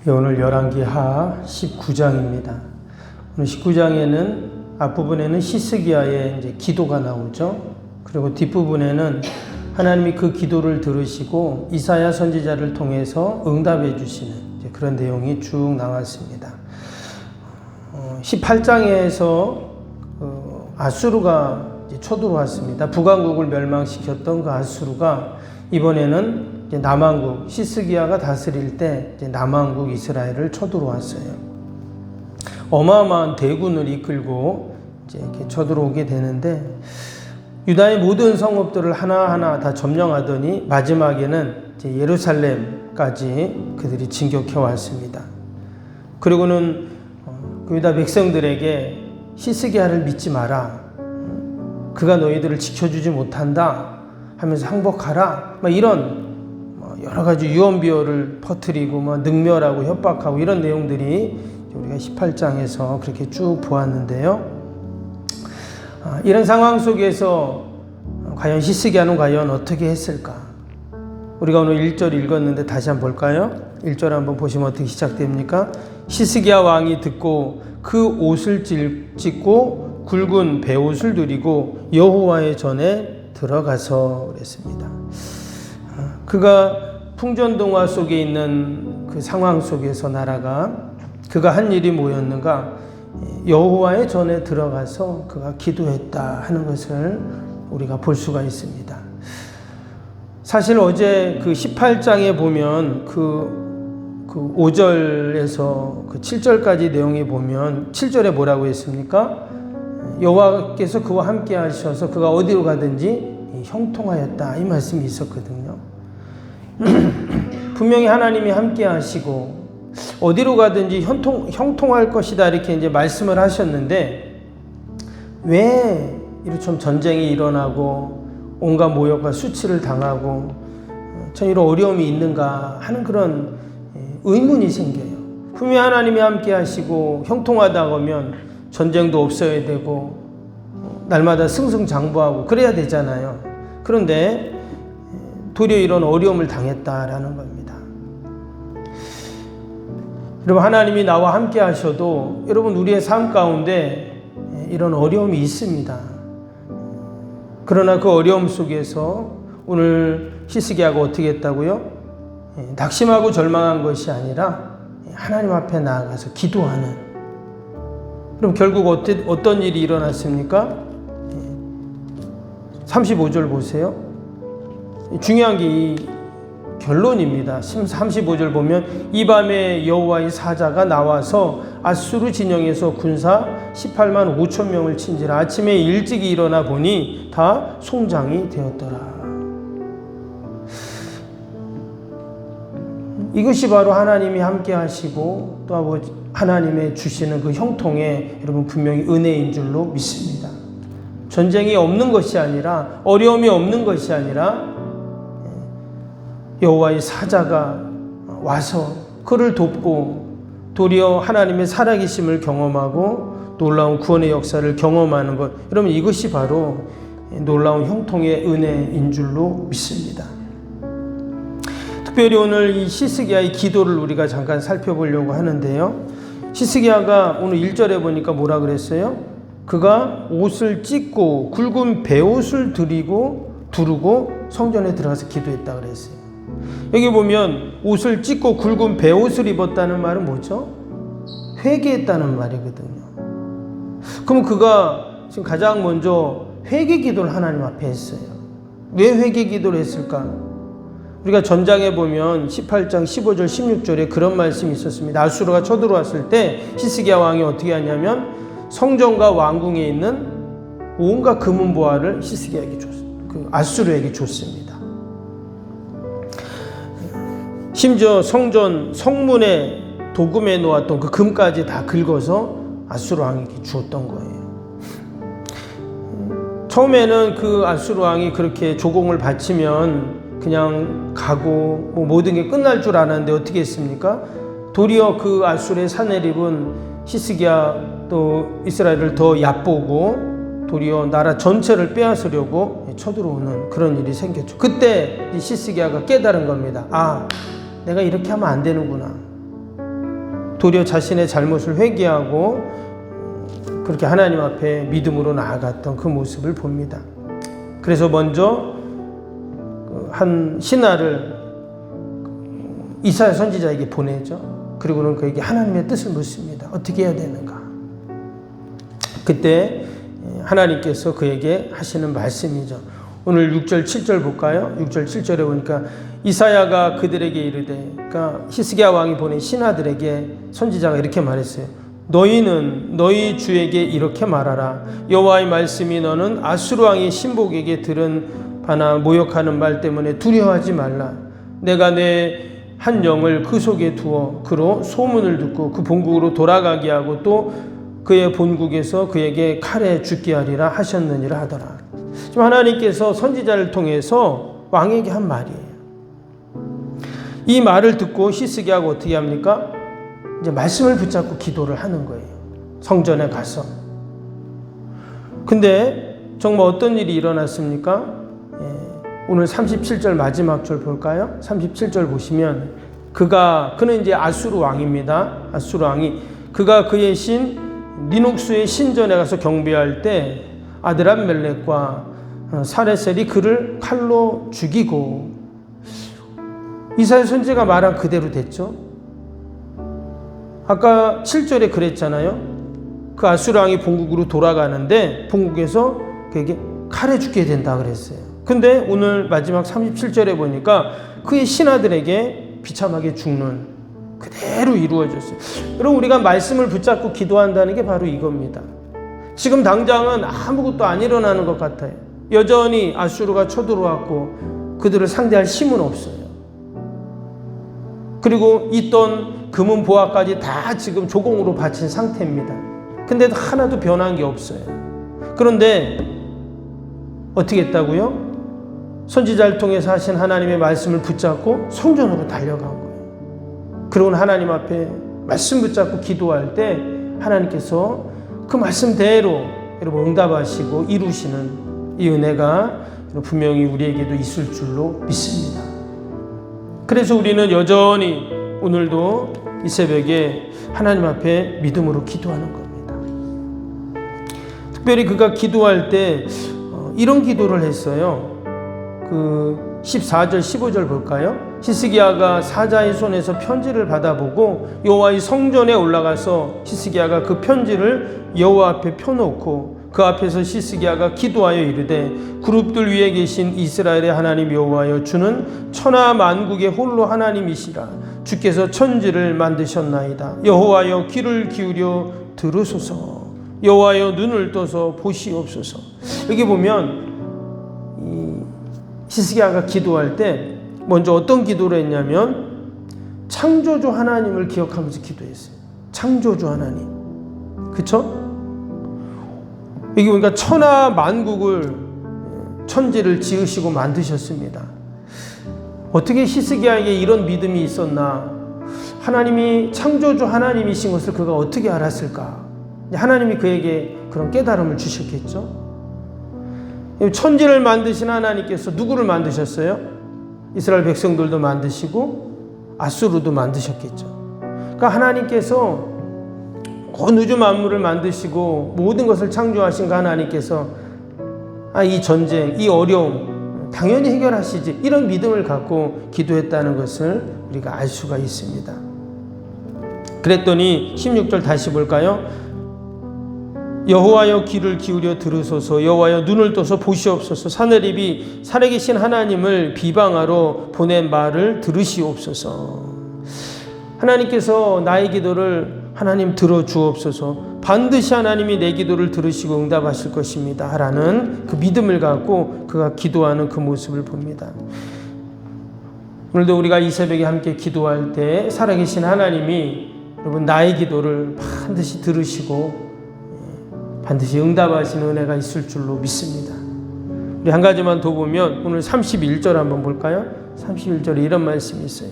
오늘 열왕기하 19장입니다. 오늘 19장에는 앞부분에는 히스기야의 이제 기도가 나오죠. 그리고 뒷부분에는 하나님이 그 기도를 들으시고 이사야 선지자를 통해서 응답해 주시는 그런 내용이 쭉 나왔습니다. 18장에서 아수르가 쳐들어왔습니다. 북왕국을 멸망시켰던 그 아수르가 이번에는 남왕국 히스기야가 다스릴 때 남왕국 이스라엘을 쳐들어왔어요. 어마어마한 대군을 이끌고 이렇게 쳐들어오게 되는데 유다의 모든 성읍들을 하나하나 다 점령하더니 마지막에는 예루살렘까지 그들이 진격해 왔습니다. 그리고는 그 유다 백성들에게 히스기야를 믿지 마라. 그가 너희들을 지켜주지 못한다 하면서 항복하라. 이런 여러 가지 유언비어를 퍼뜨리고 능멸하고 협박하고 이런 내용들이 우리가 18장에서 그렇게 쭉 보았는데요. 이런 상황 속에서 과연 히스기야는 과연 어떻게 했을까? 우리가 오늘 1절 읽었는데 다시 한번 볼까요? 1절 한번 보시면 어떻게 시작됩니까? 히스기야 왕이 듣고 그 옷을 찢고 굵은 베옷을 두리고 여호와의 전에 들어가서 그랬습니다. 그가 풍전등화 속에 있는 그 상황 속에서 나라가 그가 한 일이 뭐였는가? 여호와의 전에 들어가서 그가 기도했다 하는 것을 우리가 볼 수가 있습니다. 사실 어제 그 18장에 보면 그 5절에서 그 7절까지 내용에 보면 7절에 뭐라고 했습니까? 여호와께서 그와 함께 하셔서 그가 어디로 가든지 형통하였다 이 말씀이 있었거든요. 분명히 하나님이 함께 하시고 어디로 가든지 형통할 것이다 이렇게 이제 말씀을 하셨는데 왜 이렇게 좀 전쟁이 일어나고 온갖 모욕과 수치를 당하고 참 이런 어려움이 있는가 하는 그런 의문이 생겨요. 분명히 하나님이 함께 하시고 형통하다 하면 전쟁도 없어야 되고 날마다 승승장구하고 그래야 되잖아요. 그런데 도리어 이런 어려움을 당했다라는 겁니다. 여러분, 하나님이 나와 함께 하셔도 여러분 우리의 삶 가운데 이런 어려움이 있습니다. 그러나 그 어려움 속에서 오늘 히스기야가 어떻게 했다고요? 낙심하고 절망한 것이 아니라 하나님 앞에 나아가서 기도하는. 그럼 결국 어떤 일이 일어났습니까? 35절 보세요. 중요한 게 이 결론입니다. 35절 보면 이 밤에 여호와의 사자가 나와서 아수르 진영에서 군사 18만 5천 명을 친지라. 아침에 일찍이 일어나 보니 다 송장이 되었더라. 이것이 바로 하나님이 함께 하시고 또 하나님의 주시는 그 형통에 여러분 분명히 은혜인 줄로 믿습니다. 전쟁이 없는 것이 아니라 어려움이 없는 것이 아니라 여호와의 사자가 와서 그를 돕고 도리어 하나님의 살아계심을 경험하고 놀라운 구원의 역사를 경험하는 것, 여러분 이것이 바로 놀라운 형통의 은혜인 줄로 믿습니다. 특별히 오늘 이 히스기야의 기도를 우리가 잠깐 살펴보려고 하는데요. 히스기야가 오늘 1절에 보니까 뭐라 그랬어요? 그가 옷을 찢고 굵은 베옷을 두르고 성전에 들어가서 기도했다 그랬어요. 여기 보면 옷을 찢고 굵은 베옷을 입었다는 말은 뭐죠? 회개했다는 말이거든요. 그럼 그가 지금 가장 먼저 회개 기도를 하나님 앞에 했어요. 왜 회개 기도를 했을까? 우리가 전장에 보면 18장 15절 16절에 그런 말씀이 있었습니다. 아수르가 쳐들어왔을 때 히스기야 왕이 어떻게 하냐면 성전과 왕궁에 있는 온갖 금은보화를 히스기야에게 아수르에게 줬습니다. 심지어 성문에 도금해 놓았던 그 금까지 다 긁어서 아수르 왕에게 주었던 거예요. 처음에는 그 아수르 왕이 그렇게 조공을 바치면 그냥 가고 모든 게 끝날 줄 알았는데 어떻게 했습니까? 도리어 그 아수르의 사내립은 히스기야 또 이스라엘을 더 얕보고 도리어 나라 전체를 빼앗으려고 쳐들어오는 그런 일이 생겼죠. 그때 히스기야가 깨달은 겁니다. 아, 내가 이렇게 하면 안 되는구나. 도리어 자신의 잘못을 회개하고 그렇게 하나님 앞에 믿음으로 나아갔던 그 모습을 봅니다. 그래서 먼저 한 신하를 이사야 선지자에게 보내죠. 그리고는 그에게 하나님의 뜻을 묻습니다. 어떻게 해야 되는가? 그때 하나님께서 그에게 하시는 말씀이죠. 오늘 6절 7절 볼까요? 6절 7절에 보니까 이사야가 그들에게 이르되, 그러니까 히스기야 왕이 보낸 신하들에게 선지자가 이렇게 말했어요. 너희는 너희 주에게 이렇게 말하라. 여호와의 말씀이 너는 아수르 왕의 신복에게 들은 바나 모욕하는 말 때문에 두려워하지 말라. 내가 내 한 영을 그 속에 두어 그로 소문을 듣고 그 본국으로 돌아가게 하고 또 그의 본국에서 그에게 칼에 죽게 하리라 하셨느니라 하더라. 지금 하나님께서 선지자를 통해서 왕에게 한 말이에요. 이 말을 듣고 히스기야가 어떻게 합니까? 이제 말씀을 붙잡고 기도를 하는 거예요. 성전에 가서. 근데 정말 어떤 일이 일어났습니까? 오늘 37절 마지막 절 볼까요? 37절 보시면 그는 이제 아수르 왕입니다. 아수르 왕이 그가 그의 신 니녹수의 신전에 가서 경배할 때 아드람멜렉과 사레셀이 그를 칼로 죽이고, 이사야 선지자가 말한 그대로 됐죠. 아까 7절에 그랬잖아요. 그 아수르 왕이 본국으로 돌아가는데 본국에서 그에게 칼에 죽게 된다 그랬어요. 근데 오늘 마지막 37절에 보니까 그의 신하들에게 비참하게 죽는, 그대로 이루어졌어요. 여러분, 우리가 말씀을 붙잡고 기도한다는 게 바로 이겁니다. 지금 당장은 아무것도 안 일어나는 것 같아요. 여전히 아수르가 쳐들어왔고 그들을 상대할 힘은 없어요. 그리고 있던 금은 보화까지 다 지금 조공으로 바친 상태입니다. 근데 하나도 변한 게 없어요. 그런데 어떻게 했다고요? 선지자를 통해서 하신 하나님의 말씀을 붙잡고 성전으로 달려간 거예요. 그리고는 하나님 앞에 말씀 붙잡고 기도할 때 하나님께서 그 말씀대로 여러분 응답하시고 이루시는 이 은혜가 분명히 우리에게도 있을 줄로 믿습니다. 그래서 우리는 여전히 오늘도 이 새벽에 하나님 앞에 믿음으로 기도하는 겁니다. 특별히 그가 기도할 때 이런 기도를 했어요. 그 14절 15절 볼까요? 히스기야가 사자의 손에서 편지를 받아보고 여호와의 성전에 올라가서 히스기야가 그 편지를 여호와 앞에 펴놓고 그 앞에서 히스기야가 기도하여 이르되, 그룹들 위에 계신 이스라엘의 하나님 여호와여, 주는 천하 만국의 홀로 하나님이시라. 주께서 천지를 만드셨나이다. 여호와여, 귀를 기울여 들으소서. 여호와여, 눈을 떠서 보시옵소서. 여기 보면 히스기야가 기도할 때 먼저 어떤 기도를 했냐면 창조주 하나님을 기억하면서 기도했어요. 창조주 하나님. 그쵸? 여기 보니까 천하 만국을, 천지를 지으시고 만드셨습니다. 어떻게 히스기야에게 이런 믿음이 있었나? 하나님이 창조주 하나님이신 것을 그가 어떻게 알았을까? 하나님이 그에게 그런 깨달음을 주셨겠죠. 천지를 만드신 하나님께서 누구를 만드셨어요? 이스라엘 백성들도 만드시고 아수르도 만드셨겠죠. 그러니까 하나님께서 온 우주 만물을 만드시고 모든 것을 창조하신 그 하나님께서 이 전쟁, 이 어려움 당연히 해결하시지, 이런 믿음을 갖고 기도했다는 것을 우리가 알 수가 있습니다. 그랬더니 16절 다시 볼까요? 여호와여, 귀를 기울여 들으소서. 여호와여, 눈을 떠서 보시옵소서. 사내립이 산에 계신 하나님을 비방하러 보낸 말을 들으시옵소서. 하나님께서 나의 기도를 하나님 들어주옵소서. 반드시 하나님이 내 기도를 들으시고 응답하실 것입니다 라는 그 믿음을 갖고 그가 기도하는 그 모습을 봅니다. 오늘도 우리가 이 새벽에 함께 기도할 때 살아계신 하나님이 여러분 나의 기도를 반드시 들으시고 반드시 응답하시는 은혜가 있을 줄로 믿습니다. 우리 한 가지만 더 보면 오늘 31절 한번 볼까요? 31절에 이런 말씀이 있어요.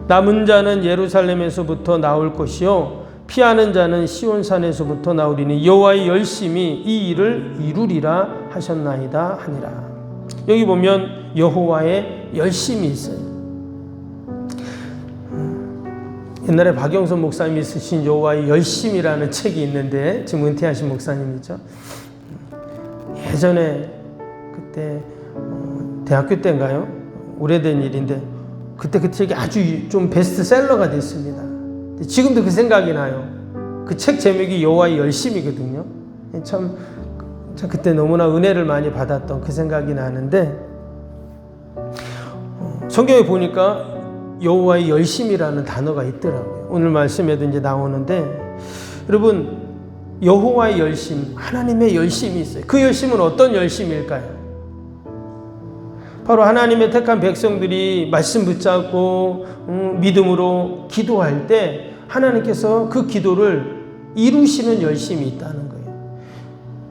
남은 자는 예루살렘에서부터 나올 것이요 피하는 자는 시온산에서부터 나오리니 여호와의 열심히 이 일을 이루리라 하셨나이다 하니라. 여기 보면 여호와의 열심이 있어요. 옛날에 박영선 목사님이 쓰신 여호와의 열심이라는 책이 있는데 지금 은퇴하신 목사님이죠. 예전에 그때 대학교 때인가요? 오래된 일인데 그때 그 책이 아주 좀 베스트셀러가 됐습니다. 지금도 그 생각이 나요. 그 책 제목이 여호와의 열심이거든요. 참 그때 너무나 은혜를 많이 받았던 그 생각이 나는데 성경에 보니까 여호와의 열심이라는 단어가 있더라고요. 오늘 말씀에도 이제 나오는데 여러분 여호와의 열심, 하나님의 열심이 있어요. 그 열심은 어떤 열심일까요? 바로 하나님의 택한 백성들이 말씀 붙잡고 믿음으로 기도할 때 하나님께서 그 기도를 이루시는 열심이 있다는 거예요.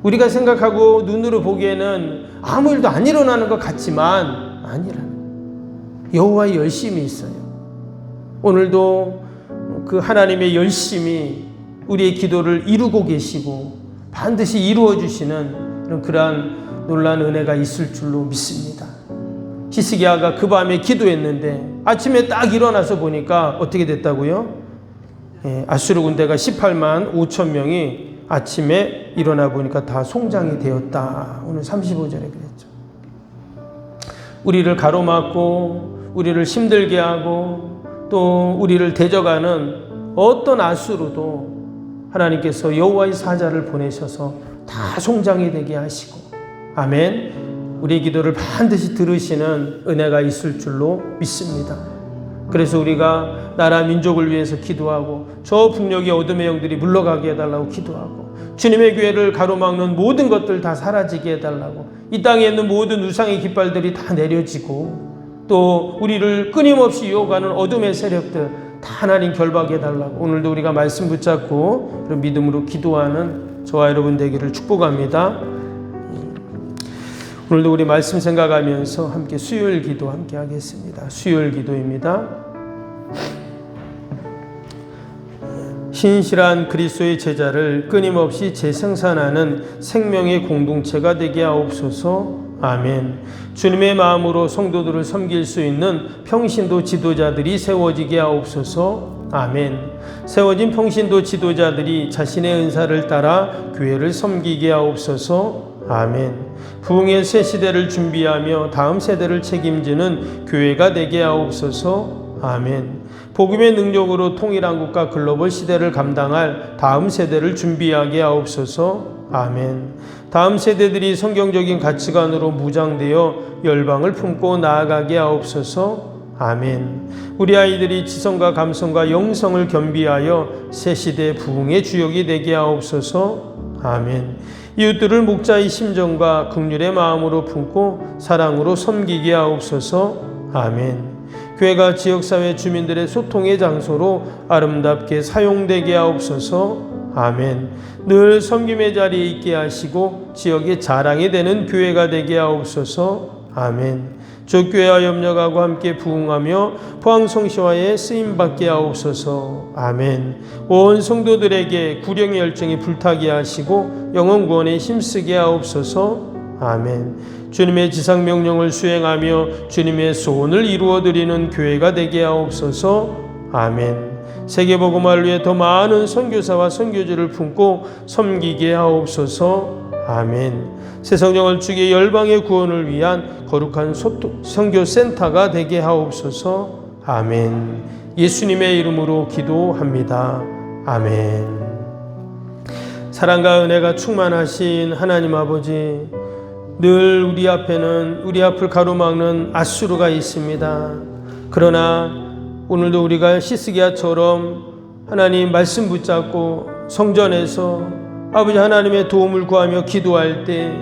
우리가 생각하고 눈으로 보기에는 아무 일도 안 일어나는 것 같지만 아니라는 여호와의 열심이 있어요. 오늘도 그 하나님의 열심이 우리의 기도를 이루고 계시고 반드시 이루어 주시는 그러한 놀라운 은혜가 있을 줄로 믿습니다. 히스기야가 그 밤에 기도했는데 아침에 딱 일어나서 보니까 어떻게 됐다고요? 아수르 군대가 18만 5천 명이 아침에 일어나 보니까 다 송장이 되었다. 오늘 35절에 그랬죠. 우리를 가로막고 우리를 힘들게 하고 또 우리를 대적하는 어떤 아수르도 하나님께서 여호와의 사자를 보내셔서 다 송장이 되게 하시고 아멘. 우리의 기도를 반드시 들으시는 은혜가 있을 줄로 믿습니다. 그래서 우리가 나라 민족을 위해서 기도하고 저 북녘의 어둠의 영들이 물러가게 해달라고 기도하고 주님의 교회를 가로막는 모든 것들 다 사라지게 해달라고 이 땅에 있는 모든 우상의 깃발들이 다 내려지고 또 우리를 끊임없이 유혹하는 어둠의 세력들 다 하나님 결박해 달라고 오늘도 우리가 말씀 붙잡고 그런 믿음으로 기도하는 저와 여러분 되기를 축복합니다. 오늘도 우리 말씀 생각하면서 함께 수요일 기도 함께 하겠습니다. 수요일 기도입니다. 신실한 그리스도의 제자를 끊임없이 재생산하는 생명의 공동체가 되게 하옵소서. 아멘. 주님의 마음으로 성도들을 섬길 수 있는 평신도 지도자들이 세워지게 하옵소서. 아멘. 세워진 평신도 지도자들이 자신의 은사를 따라 교회를 섬기게 하옵소서. 아멘. 부흥의 새 시대를 준비하며 다음 세대를 책임지는 교회가 되게 하옵소서. 아멘. 복음의 능력으로 통일한 국가 글로벌 시대를 감당할 다음 세대를 준비하게 하옵소서. 아멘. 다음 세대들이 성경적인 가치관으로 무장되어 열방을 품고 나아가게 하옵소서. 아멘. 우리 아이들이 지성과 감성과 영성을 겸비하여 새 시대 부흥의 주역이 되게 하옵소서. 아멘. 이웃들을 목자의 심정과 긍휼의 마음으로 품고 사랑으로 섬기게 하옵소서. 아멘. 교회가 지역사회 주민들의 소통의 장소로 아름답게 사용되게 하옵소서. 아멘. 늘 섬김의 자리에 있게 하시고 지역의 자랑이 되는 교회가 되게 하옵소서. 아멘. 족교회와 협력하고 함께 부흥하며 포항성시와의 쓰임받게 하옵소서. 아멘. 온 성도들에게 구령의 열정이 불타게 하시고 영혼 구원에 힘쓰게 하옵소서. 아멘. 주님의 지상명령을 수행하며 주님의 소원을 이루어드리는 교회가 되게 하옵소서. 아멘. 세계복음화를 위해 더 많은 선교사와 선교지를 품고 섬기게 하옵소서. 아멘. 새 성령을 주게 열방의 구원을 위한 거룩한 선교센터가 되게 하옵소서. 아멘. 예수님의 이름으로 기도합니다. 아멘. 사랑과 은혜가 충만하신 하나님 아버지, 늘 우리 앞에는 우리 앞을 가로막는 아수르가 있습니다. 그러나 오늘도 우리가 히스기야처럼 하나님 말씀 붙잡고 성전에서 아버지 하나님의 도움을 구하며 기도할 때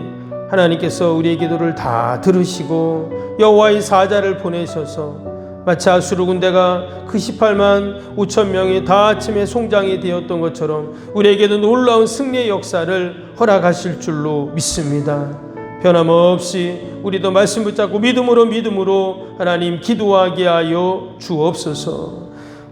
하나님께서 우리의 기도를 다 들으시고 여호와의 사자를 보내셔서 마치 아수르 군대가 그 18만 5천 명이 다 아침에 송장이 되었던 것처럼 우리에게도 놀라운 승리의 역사를 허락하실 줄로 믿습니다. 변함없이 우리도 말씀 붙잡고 믿음으로 하나님 기도하게 하여 주옵소서.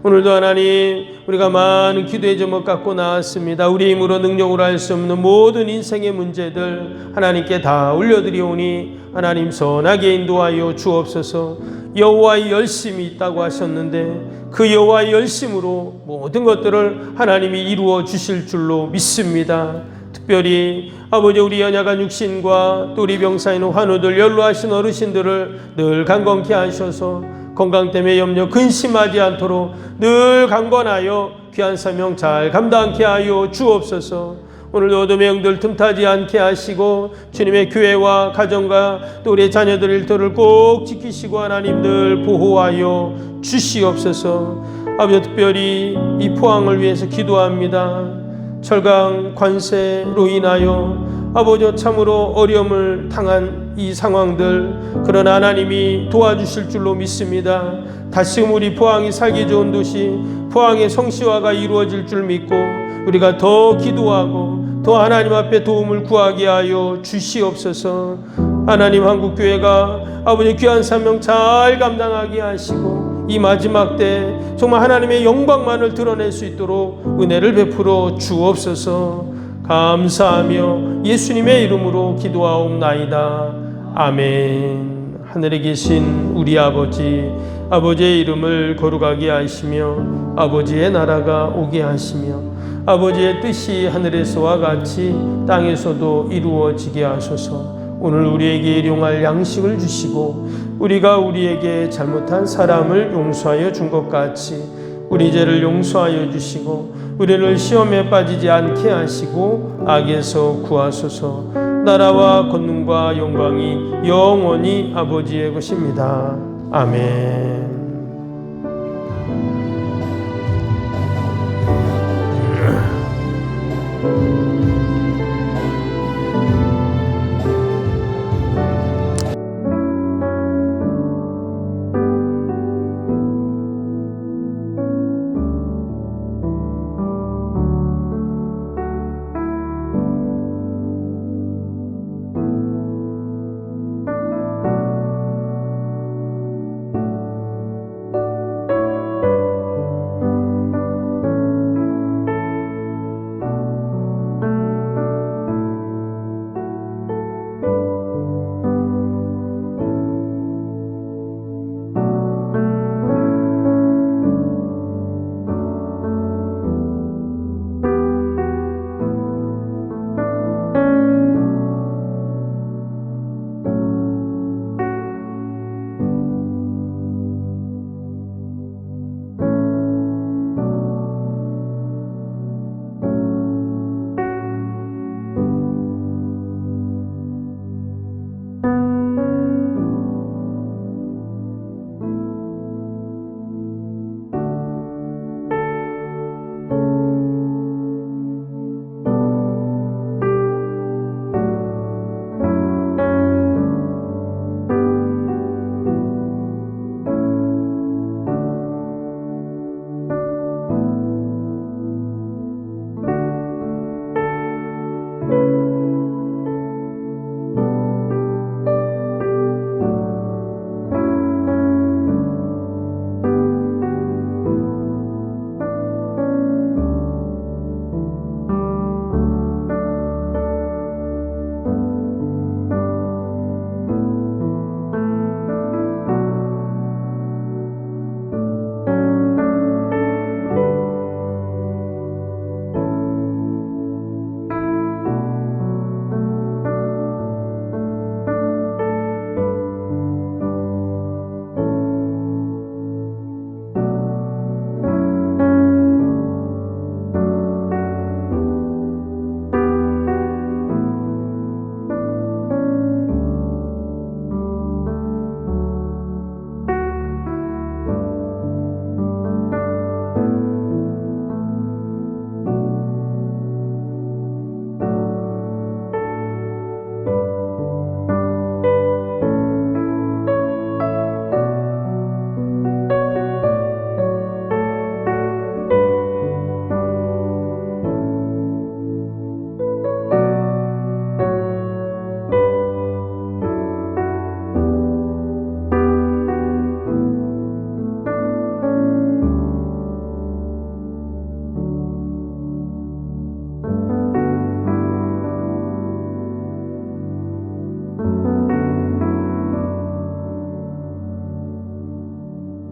오늘도 하나님 우리가 많은 기도의 제목 갖고 나왔습니다. 우리 힘으로 능력으로 할 수 없는 모든 인생의 문제들 하나님께 다 올려드리오니 하나님 선하게 인도하여 주옵소서. 여호와의 열심이 있다고 하셨는데 그 여호와의 열심으로 모든 것들을 하나님이 이루어 주실 줄로 믿습니다. 특별히 아버지 우리 연약한 육신과 또 우리 병사 있는 환우들 연로하신 어르신들을 늘 강건케 하셔서 건강 때문에 염려 근심하지 않도록 늘 강건하여 귀한 사명 잘 감당케 하여 주옵소서. 오늘도 어둠의 영들 틈타지 않게 하시고 주님의 교회와 가정과 또 우리 자녀들 일터를 꼭 지키시고 하나님 늘 보호하여 주시옵소서. 아버지 특별히 이 포항을 위해서 기도합니다. 철강 관세로 인하여 아버지 참으로 어려움을 당한 이 상황들 그러나 하나님이 도와주실 줄로 믿습니다. 다시금 우리 포항이 살기 좋은 도시 포항의 성시화가 이루어질 줄 믿고 우리가 더 기도하고 더 하나님 앞에 도움을 구하게 하여 주시옵소서. 하나님 한국교회가 아버지 귀한 사명 잘 감당하게 하시고 이 마지막 때 정말 하나님의 영광만을 드러낼 수 있도록 은혜를 베풀어 주옵소서. 감사하며 예수님의 이름으로 기도하옵나이다. 아멘. 하늘에 계신 우리 아버지, 아버지의 이름을 거룩하게 하시며 아버지의 나라가 오게 하시며 아버지의 뜻이 하늘에서와 같이 땅에서도 이루어지게 하소서. 오늘 우리에게 일용할 양식을 주시고 우리가 우리에게 잘못한 사람을 용서하여 준 것 같이 우리 죄를 용서하여 주시고 우리를 시험에 빠지지 않게 하시고 악에서 구하소서. 나라와 권능과 영광이 영원히 아버지의 것입니다. 아멘.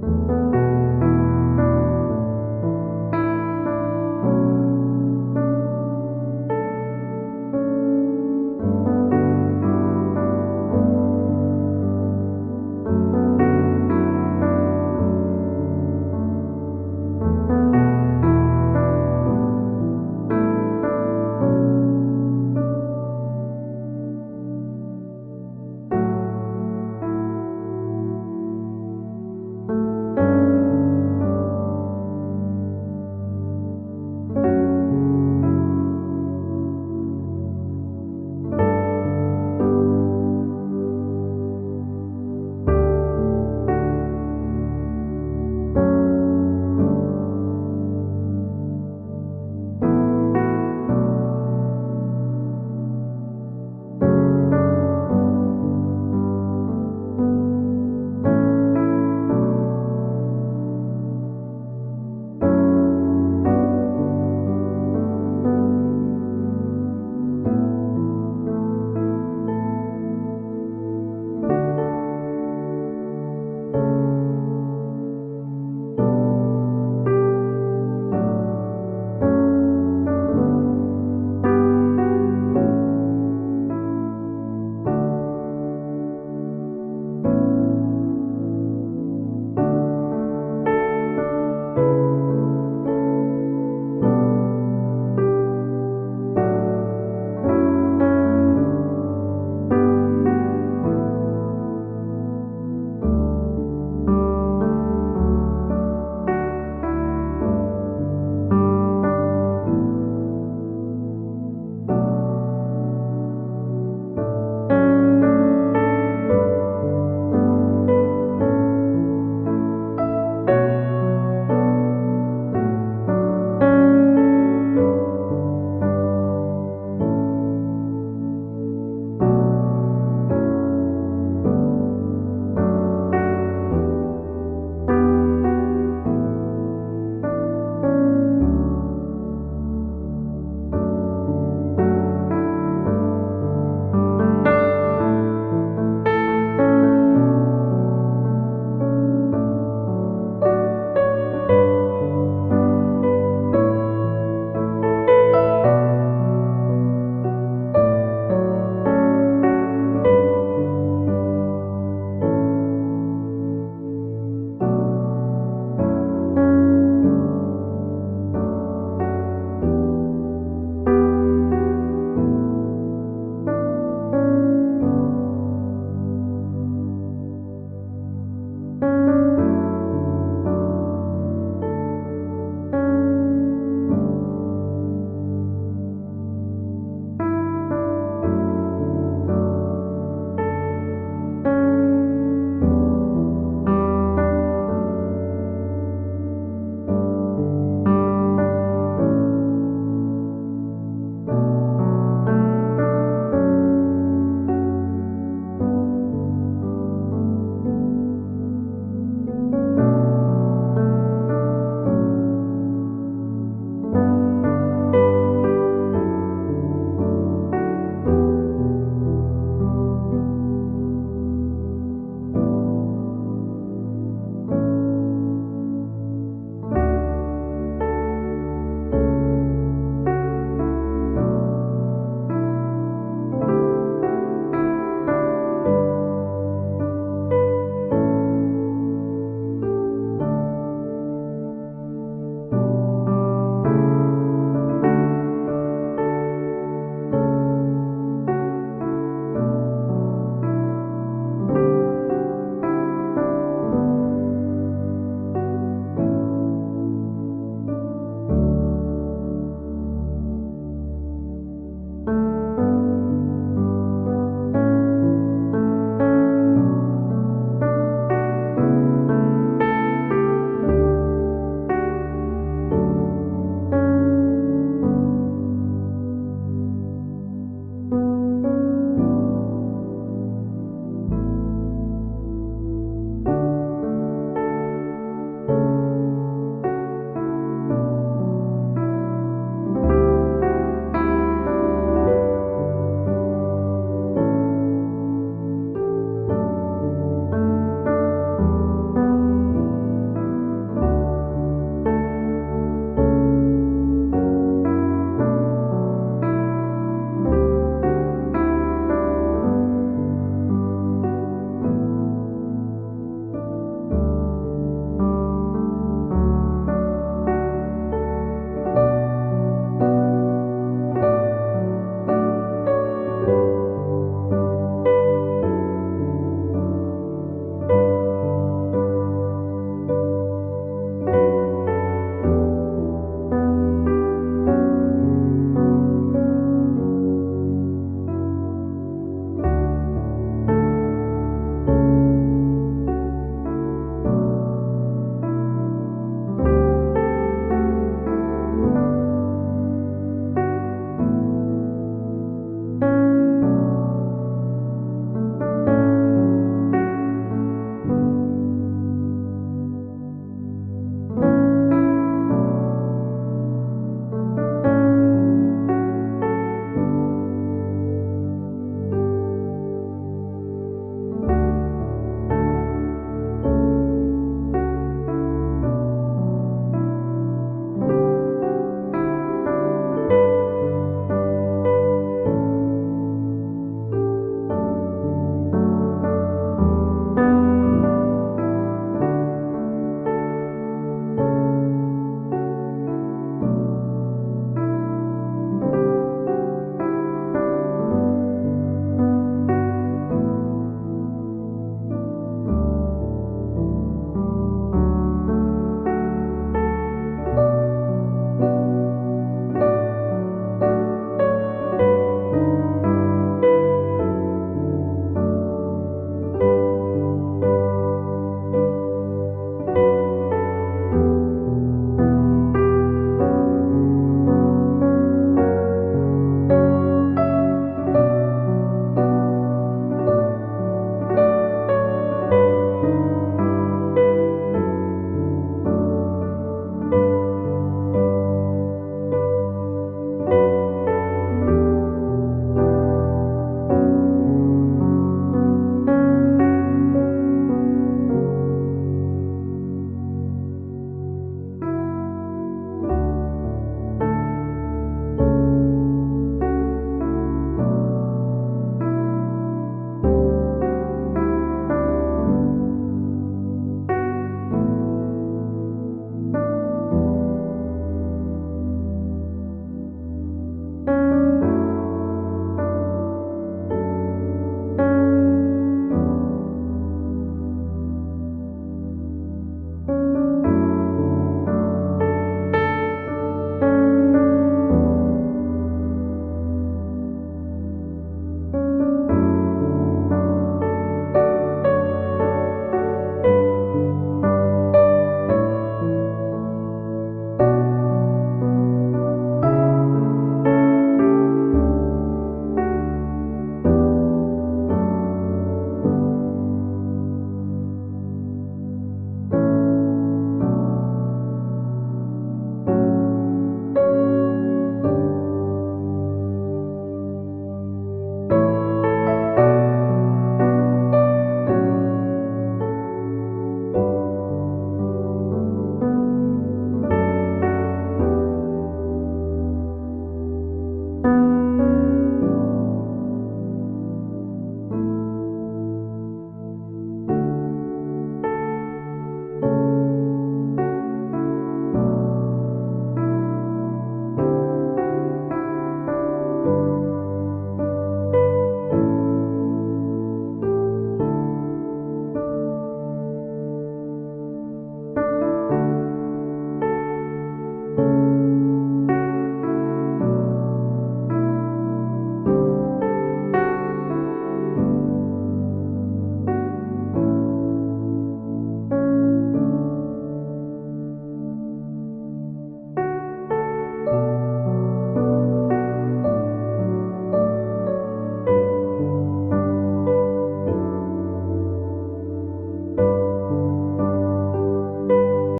요